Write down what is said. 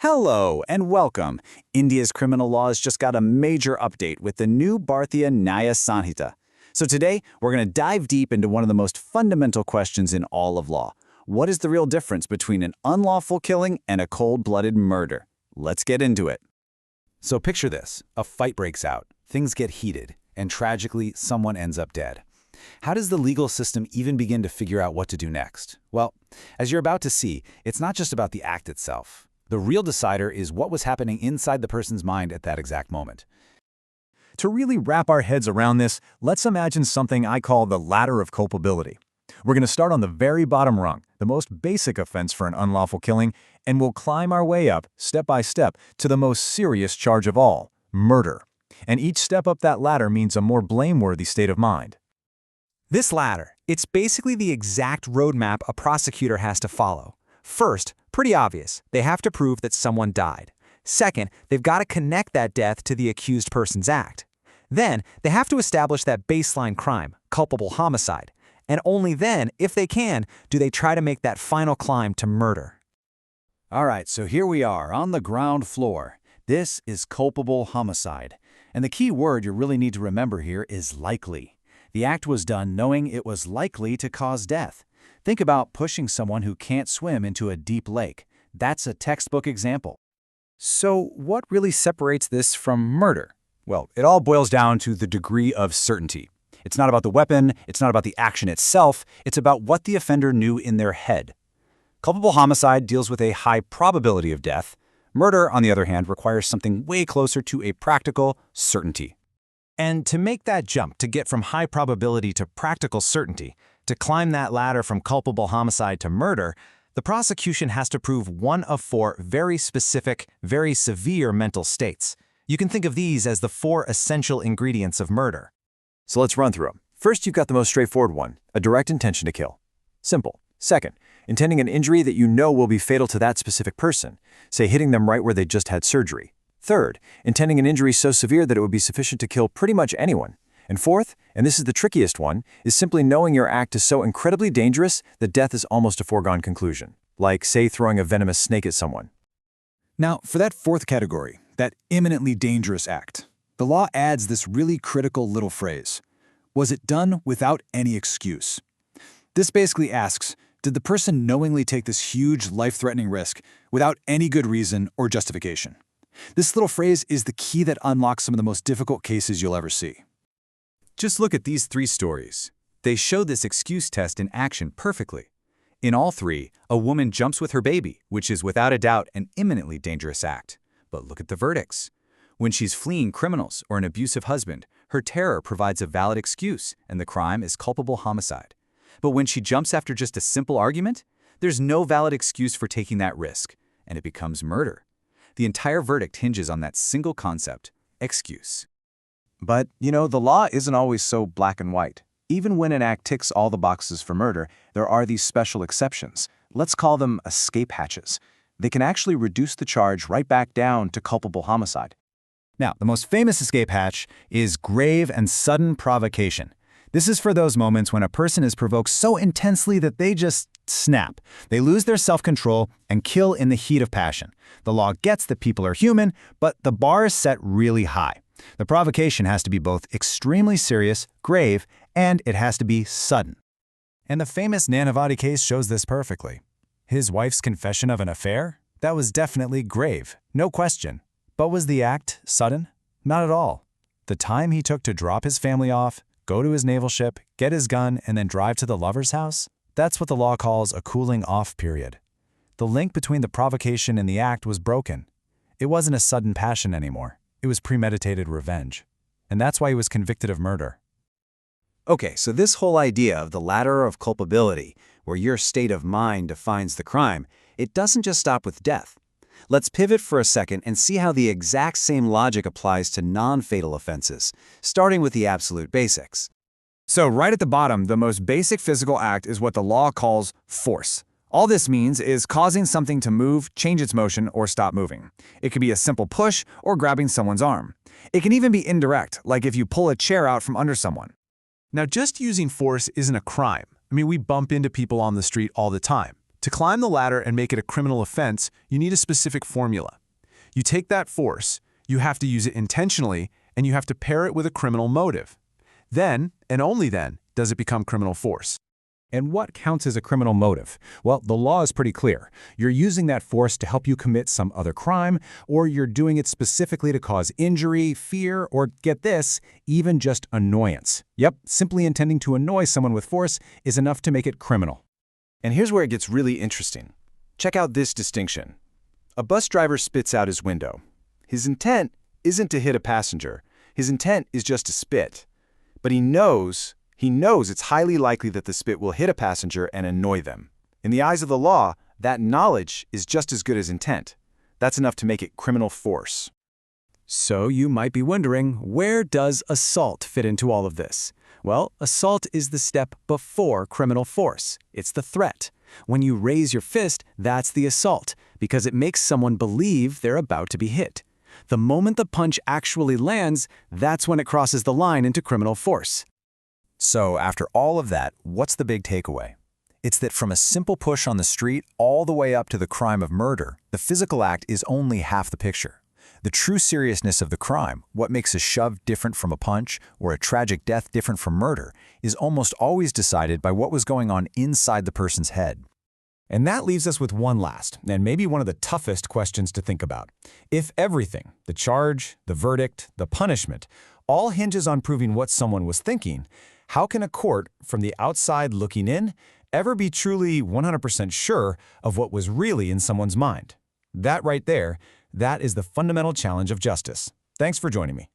Hello and welcome. India's criminal laws just got a major update with the new Bharatiya Nyaya Sanhita. So today, we're going to dive deep into one of the most fundamental questions in all of law. What is the real difference between an unlawful killing and a cold-blooded murder? Let's get into it. So picture this. A fight breaks out, things get heated, and tragically, someone ends up dead. How does the legal system even begin to figure out what to do next? Well, as you're about to see, it's not just about the act itself. The real decider is what was happening inside the person's mind at that exact moment. To really wrap our heads around this, let's imagine something I call the ladder of culpability. We're going to start on the very bottom rung, the most basic offense for an unlawful killing, and we'll climb our way up, step by step, to the most serious charge of all, murder. And each step up that ladder means a more blameworthy state of mind. This ladder, it's basically the exact roadmap a prosecutor has to follow. First, pretty obvious, they have to prove that someone died. Second, they've got to connect that death to the accused person's act. Then, they have to establish that baseline crime, culpable homicide. And only then, if they can, do they try to make that final climb to murder. All right, so here we are on the ground floor. This is culpable homicide. And the key word you really need to remember here is likely. The act was done knowing it was likely to cause death. Think about pushing someone who can't swim into a deep lake. That's a textbook example. So what really separates this from murder? Well, it all boils down to the degree of certainty. It's not about the weapon, it's not about the action itself, it's about what the offender knew in their head. Culpable homicide deals with a high probability of death. Murder, on the other hand, requires something way closer to a practical certainty. And to make that jump, to get from high probability to practical certainty, to climb that ladder from culpable homicide to murder, the prosecution has to prove one of four very specific, very severe mental states. You can think of these as the four essential ingredients of murder. So let's run through them. First, you've got the most straightforward one, a direct intention to kill. Simple. Second, intending an injury that you know will be fatal to that specific person, say hitting them right where they just had surgery. Third, intending an injury so severe that it would be sufficient to kill pretty much anyone. And fourth, and this is the trickiest one, is simply knowing your act is so incredibly dangerous that death is almost a foregone conclusion, like, say, throwing a venomous snake at someone. Now, for that fourth category, that imminently dangerous act, the law adds this really critical little phrase. Was it done without any excuse? This basically asks, did the person knowingly take this huge, life-threatening risk without any good reason or justification? This little phrase is the key that unlocks some of the most difficult cases you'll ever see. Just look at these three stories. They show this excuse test in action perfectly. In all three, a woman jumps with her baby, which is without a doubt an imminently dangerous act. But look at the verdicts. When she's fleeing criminals or an abusive husband, her terror provides a valid excuse, and the crime is culpable homicide. But when she jumps after just a simple argument, there's no valid excuse for taking that risk, and it becomes murder. The entire verdict hinges on that single concept, excuse. But, the law isn't always so black and white. Even when an act ticks all the boxes for murder, there are these special exceptions. Let's call them escape hatches. They can actually reduce the charge right back down to culpable homicide. Now, the most famous escape hatch is grave and sudden provocation. This is for those moments when a person is provoked so intensely that they just snap. They lose their self-control and kill in the heat of passion. The law gets that people are human, but the bar is set really high. The provocation has to be both extremely serious, grave, and it has to be sudden. And the famous Nanavati case shows this perfectly. His wife's confession of an affair? That was definitely grave, no question. But was the act sudden? Not at all. The time he took to drop his family off, go to his naval ship, get his gun, and then drive to the lover's house? That's what the law calls a cooling-off period. The link between the provocation and the act was broken. It wasn't a sudden passion anymore. It was premeditated revenge. And that's why he was convicted of murder. Okay, so this whole idea of the ladder of culpability, where your state of mind defines the crime, it doesn't just stop with death. Let's pivot for a second and see how the exact same logic applies to non-fatal offenses, starting with the absolute basics. So right at the bottom, the most basic physical act is what the law calls force. All this means is causing something to move, change its motion, or stop moving. It could be a simple push or grabbing someone's arm. It can even be indirect, like if you pull a chair out from under someone. Now, just using force isn't a crime. We bump into people on the street all the time. To climb the ladder and make it a criminal offense, you need a specific formula. You take that force, you have to use it intentionally, and you have to pair it with a criminal motive. Then, and only then, does it become criminal force. And what counts as a criminal motive? Well, the law is pretty clear. You're using that force to help you commit some other crime, or you're doing it specifically to cause injury, fear, or get this, even just annoyance. Yep, simply intending to annoy someone with force is enough to make it criminal. And here's where it gets really interesting. Check out this distinction. A bus driver spits out his window. His intent isn't to hit a passenger. His intent is just to spit. But he knows it's highly likely that the spit will hit a passenger and annoy them. In the eyes of the law, that knowledge is just as good as intent. That's enough to make it criminal force. So you might be wondering, where does assault fit into all of this? Well, assault is the step before criminal force. It's the threat. When you raise your fist, that's the assault, because it makes someone believe they're about to be hit. The moment the punch actually lands, that's when it crosses the line into criminal force. So after all of that, what's the big takeaway? It's that from a simple push on the street all the way up to the crime of murder, the physical act is only half the picture. The true seriousness of the crime, what makes a shove different from a punch or a tragic death different from murder, is almost always decided by what was going on inside the person's head. And that leaves us with one last, and maybe one of the toughest questions to think about. If everything, the charge, the verdict, the punishment, all hinges on proving what someone was thinking, how can a court, from the outside looking in, ever be truly 100% sure of what was really in someone's mind? That right there, that is the fundamental challenge of justice. Thanks for joining me.